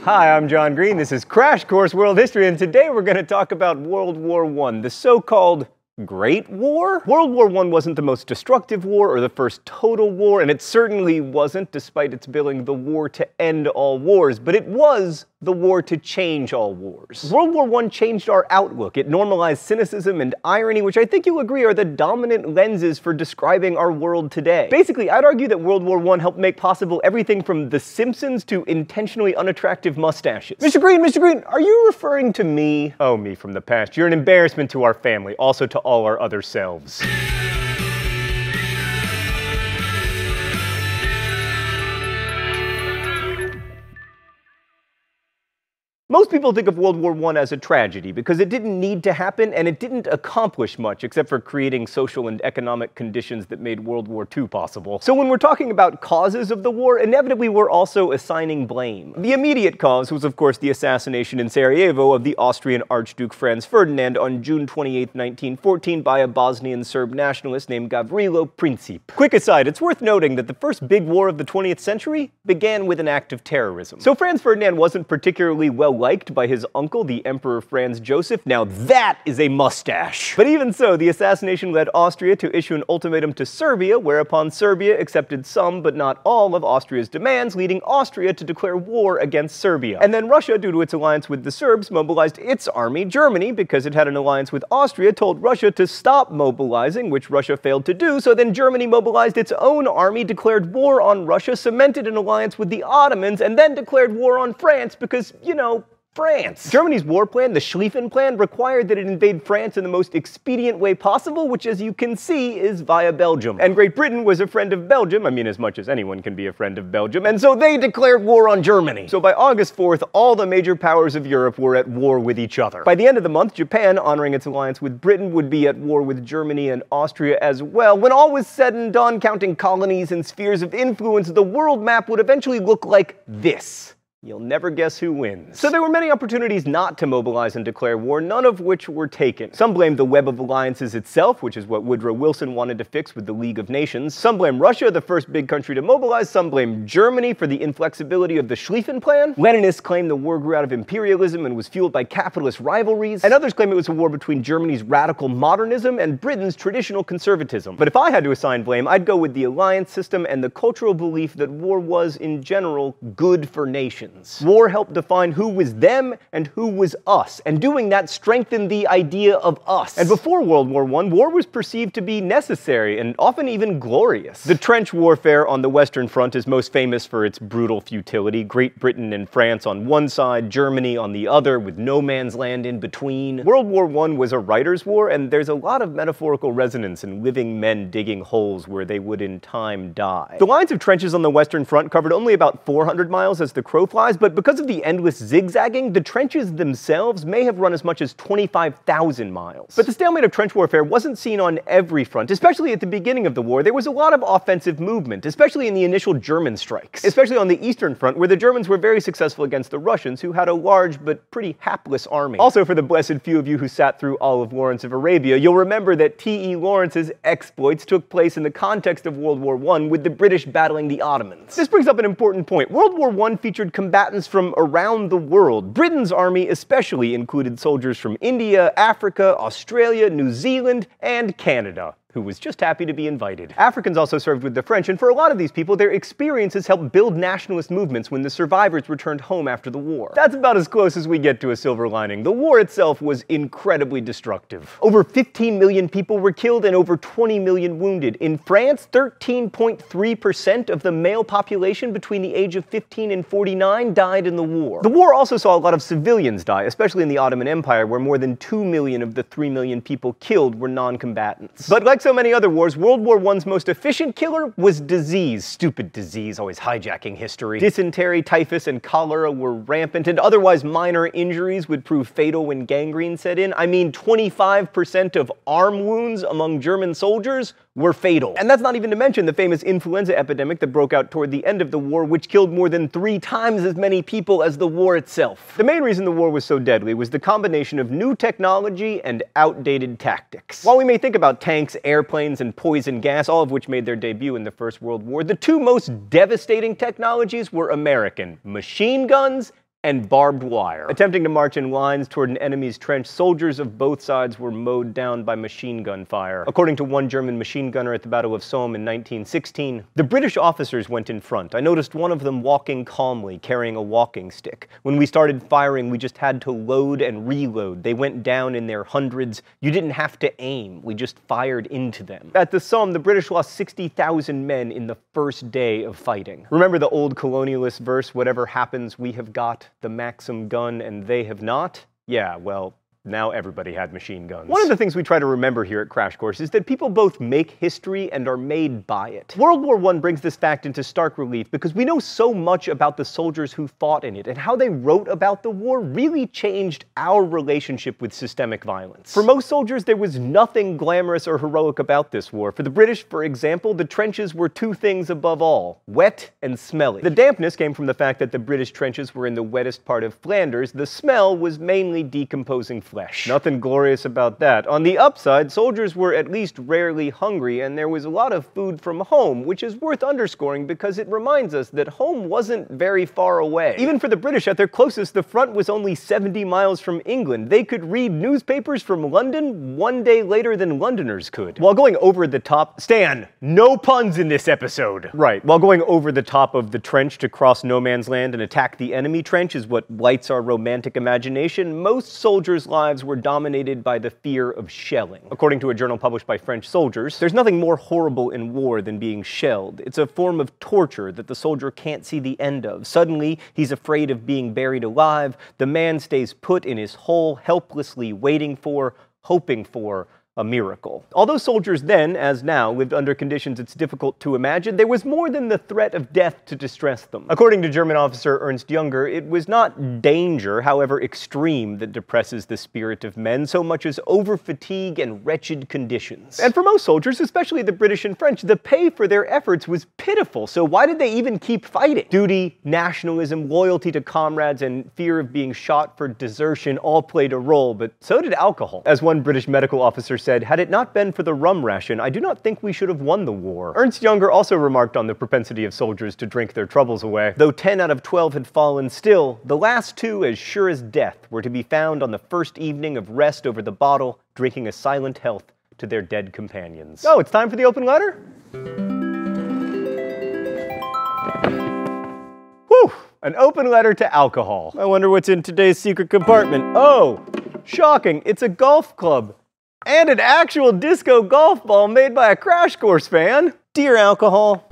Hi, I'm John Green. This is Crash Course World History, and today we're going to talk about World War I, the so-called Great War? World War I wasn't the most destructive war or the first total war, and it certainly wasn't, despite its billing, the war to end all wars, but it was the war to change all wars. World War I changed our outlook. It normalized cynicism and irony, which I think you'll agree are the dominant lenses for describing our world today. Basically, I'd argue that World War I helped make possible everything from The Simpsons to intentionally unattractive mustaches. Mr. Green, are you referring to me? Oh, me from the past. You're an embarrassment to our family, also to all our other selves. Most people think of World War I as a tragedy because it didn't need to happen and it didn't accomplish much except for creating social and economic conditions that made World War II possible. So when we're talking about causes of the war, inevitably we're also assigning blame. The immediate cause was, of course, the assassination in Sarajevo of the Austrian Archduke Franz Ferdinand on June 28, 1914 by a Bosnian Serb nationalist named Gavrilo Princip. Quick aside, it's worth noting that the first big war of the 20th century began with an act of terrorism. So Franz Ferdinand wasn't particularly well liked by his uncle, the Emperor Franz Joseph. Now that is a mustache! But even so, the assassination led Austria to issue an ultimatum to Serbia, whereupon Serbia accepted some, but not all, of Austria's demands, leading Austria to declare war against Serbia. And then Russia, due to its alliance with the Serbs, mobilized its army. Germany, because it had an alliance with Austria, told Russia to stop mobilizing, which Russia failed to do, so then Germany mobilized its own army, declared war on Russia, cemented an alliance with the Ottomans, and then declared war on France because, you know, France. Germany's war plan, the Schlieffen Plan, required that it invade France in the most expedient way possible, which, as you can see, is via Belgium. And Great Britain was a friend of Belgium, I mean, as much as anyone can be a friend of Belgium, and so they declared war on Germany. So by August 4th, all the major powers of Europe were at war with each other. By the end of the month, Japan, honoring its alliance with Britain, would be at war with Germany and Austria as well. When all was said and done, counting colonies and spheres of influence, the world map would eventually look like this. You'll never guess who wins. So there were many opportunities not to mobilize and declare war, none of which were taken. Some blamed the web of alliances itself, which is what Woodrow Wilson wanted to fix with the League of Nations. Some blamed Russia, the first big country to mobilize. Some blamed Germany for the inflexibility of the Schlieffen Plan. Leninists claimed the war grew out of imperialism and was fueled by capitalist rivalries. And others claimed it was a war between Germany's radical modernism and Britain's traditional conservatism. But if I had to assign blame, I'd go with the alliance system and the cultural belief that war was, in general, good for nations. War helped define who was them and who was us, and doing that strengthened the idea of us. And before World War I, war was perceived to be necessary and often even glorious. The trench warfare on the Western Front is most famous for its brutal futility. Great Britain and France on one side, Germany on the other, with no man's land in between. World War I was a writer's war, and there's a lot of metaphorical resonance in living men digging holes where they would in time die. The lines of trenches on the Western Front covered only about 400 miles as the crow flies, but because of the endless zigzagging, the trenches themselves may have run as much as 25,000 miles. But the stalemate of trench warfare wasn't seen on every front, especially at the beginning of the war. There was a lot of offensive movement, especially in the initial German strikes, especially on the Eastern Front, where the Germans were very successful against the Russians, who had a large but pretty hapless army. Also, for the blessed few of you who sat through all of Lawrence of Arabia, you'll remember that T.E. Lawrence's exploits took place in the context of World War I, with the British battling the Ottomans. This brings up an important point. World War I featured combatants from around the world. Britain's army especially included soldiers from India, Africa, Australia, New Zealand, and Canada, who was just happy to be invited. Africans also served with the French, and for a lot of these people, their experiences helped build nationalist movements when the survivors returned home after the war. That's about as close as we get to a silver lining. The war itself was incredibly destructive. Over 15 million people were killed and over 20 million wounded. In France, 13.3% of the male population between the age of 15 and 49 died in the war. The war also saw a lot of civilians die, especially in the Ottoman Empire, where more than 2 million of the 3 million people killed were non-combatants. But like so many other wars, World War I's most efficient killer was disease. Stupid disease, always hijacking history. Dysentery, typhus, and cholera were rampant, and otherwise minor injuries would prove fatal when gangrene set in. I mean, 25% of arm wounds among German soldiers were fatal. And that's not even to mention the famous influenza epidemic that broke out toward the end of the war, which killed more than 3 times as many people as the war itself. The main reason the war was so deadly was the combination of new technology and outdated tactics. While we may think about tanks, airplanes, and poison gas, all of which made their debut in the First World War, the 2 most devastating technologies were American: machine guns and barbed wire. Attempting to march in lines toward an enemy's trench, soldiers of both sides were mowed down by machine gun fire. According to one German machine gunner at the Battle of Somme in 1916, the British officers went in front. I noticed one of them walking calmly, carrying a walking stick. When we started firing, we just had to load and reload. They went down in their hundreds. You didn't have to aim. We just fired into them. At the Somme, the British lost 60,000 men in the first day of fighting. Remember the old colonialist verse, "Whatever happens, we have got the Maxim gun and they have not"? Yeah, well, now everybody had machine guns. One of the things we try to remember here at Crash Course is that people both make history and are made by it. World War I brings this fact into stark relief because we know so much about the soldiers who fought in it, and how they wrote about the war really changed our relationship with systemic violence. For most soldiers, there was nothing glamorous or heroic about this war. For the British, for example, the trenches were two things above all: wet and smelly. The dampness came from the fact that the British trenches were in the wettest part of Flanders. The smell was mainly decomposing flesh. Nothing glorious about that. On the upside, soldiers were at least rarely hungry, and there was a lot of food from home, which is worth underscoring because it reminds us that home wasn't very far away. Even for the British, at their closest, the front was only 70 miles from England. They could read newspapers from London one day later than Londoners could. While going over the top— Stan, no puns in this episode! Right, while going over the top of the trench to cross no man's land and attack the enemy trench is what lights our romantic imagination, most soldiers' lives were dominated by the fear of shelling. According to a journal published by French soldiers, there's nothing more horrible in war than being shelled. It's a form of torture that the soldier can't see the end of. Suddenly, he's afraid of being buried alive. The man stays put in his hole, helplessly waiting for, hoping for, a miracle. Although soldiers then, as now, lived under conditions it's difficult to imagine, there was more than the threat of death to distress them. According to German officer Ernst Junger, it was not danger, however extreme, that depresses the spirit of men so much as overfatigue and wretched conditions. And for most soldiers, especially the British and French, the pay for their efforts was pitiful, so why did they even keep fighting? Duty, nationalism, loyalty to comrades, and fear of being shot for desertion all played a role, but so did alcohol. As one British medical officer said, "Had it not been for the rum ration, I do not think we should have won the war." Ernst Junger also remarked on the propensity of soldiers to drink their troubles away. Though 10 out of 12 had fallen, still, the last two, as sure as death, were to be found on the first evening of rest over the bottle, drinking a silent health to their dead companions. Oh, it's time for the open letter? Whew! An open letter to alcohol. I wonder what's in today's secret compartment. Oh! Shocking, it's a golf club. And an actual disco golf ball made by a Crash Course fan. Dear alcohol.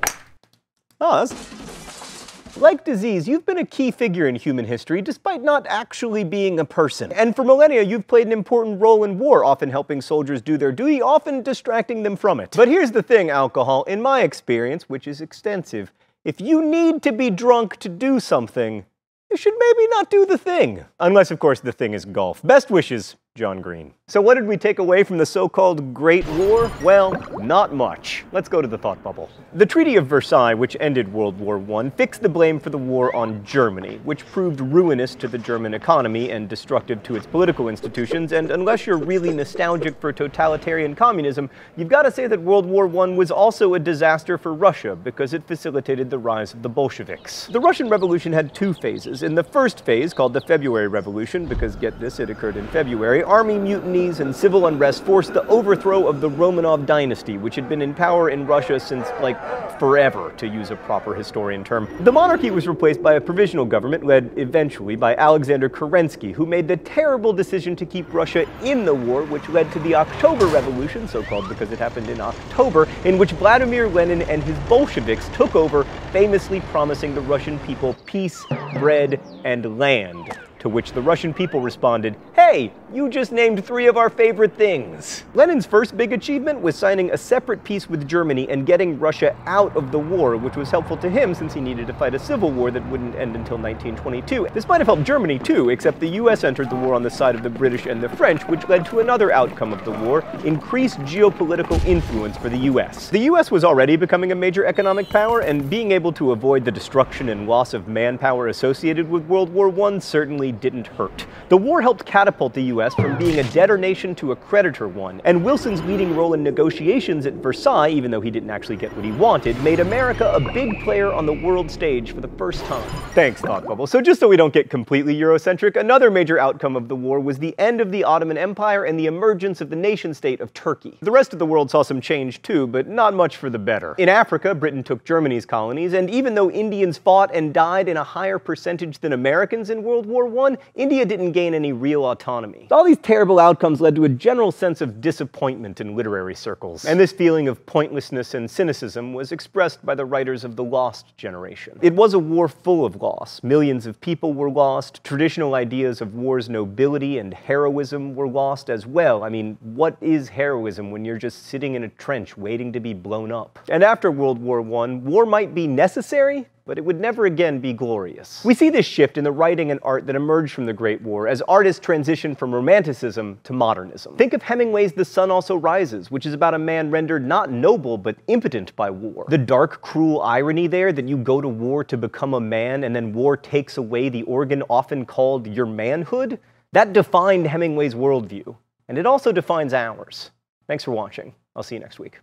Oh, that's... Like disease, you've been a key figure in human history despite not actually being a person. And for millennia, you've played an important role in war, often helping soldiers do their duty, often distracting them from it. But here's the thing, alcohol, in my experience, which is extensive, if you need to be drunk to do something, you should maybe not do the thing. Unless, of course, the thing is golf. Best wishes, John Green. So what did we take away from the so-called Great War? Well, not much. Let's go to the thought bubble. The Treaty of Versailles, which ended World War I, fixed the blame for the war on Germany, which proved ruinous to the German economy and destructive to its political institutions, and unless you're really nostalgic for totalitarian communism, you've got to say that World War I was also a disaster for Russia because it facilitated the rise of the Bolsheviks. The Russian Revolution had two phases. In the first phase, called the February Revolution, because get this, it occurred in February, army mutinies and civil unrest forced the overthrow of the Romanov dynasty, which had been in power in Russia since, like, forever, to use a proper historian term. The monarchy was replaced by a provisional government led eventually by Alexander Kerensky, who made the terrible decision to keep Russia in the war, which led to the October Revolution, so-called because it happened in October, in which Vladimir Lenin and his Bolsheviks took over, famously promising the Russian people peace, bread, and land. To which the Russian people responded, "Hey, you just named three of our favorite things." Lenin's first big achievement was signing a separate peace with Germany and getting Russia out of the war, which was helpful to him since he needed to fight a civil war that wouldn't end until 1922. This might have helped Germany too, except the US entered the war on the side of the British and the French, which led to another outcome of the war: increased geopolitical influence for the US. The US was already becoming a major economic power, and being able able to avoid the destruction and loss of manpower associated with World War I certainly didn't hurt. The war helped catapult the US from being a debtor nation to a creditor one, and Wilson's leading role in negotiations at Versailles, even though he didn't actually get what he wanted, made America a big player on the world stage for the first time. Thanks, Thought Bubble. So just so we don't get completely Eurocentric, another major outcome of the war was the end of the Ottoman Empire and the emergence of the nation-state of Turkey. The rest of the world saw some change too, but not much for the better. In Africa, Britain took Germany's colonies, and even though Indians fought and died in a higher percentage than Americans in World War I, India didn't gain any real autonomy. All these terrible outcomes led to a general sense of disappointment in literary circles, and this feeling of pointlessness and cynicism was expressed by the writers of the Lost generation. It was a war full of loss. Millions of people were lost, traditional ideas of war's nobility and heroism were lost as well. I mean, what is heroism when you're just sitting in a trench waiting to be blown up? And after World War I, war might be necessary, but it would never again be glorious. We see this shift in the writing and art that emerged from the Great War as artists transitioned from Romanticism to modernism. Think of Hemingway's The Sun Also Rises, which is about a man rendered not noble but impotent by war. The dark, cruel irony there that you go to war to become a man and then war takes away the organ often called your manhood, that defined Hemingway's worldview. And it also defines ours. Thanks for watching. I'll see you next week.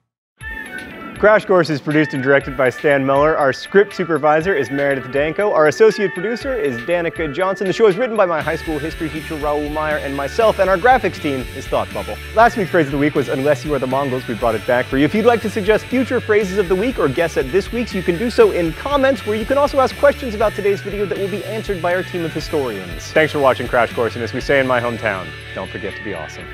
Crash Course is produced and directed by Stan Muller. Our script supervisor is Meredith Danko. Our associate producer is Danica Johnson. The show is written by my high school history teacher Raoul Meyer and myself, and our graphics team is Thought Bubble. Last week's phrase of the week was "Unless you are the Mongols." We brought it back for you. If you'd like to suggest future phrases of the week or guess at this week's, you can do so in comments, where you can also ask questions about today's video that will be answered by our team of historians. Thanks for watching Crash Course, and as we say in my hometown, don't forget to be awesome.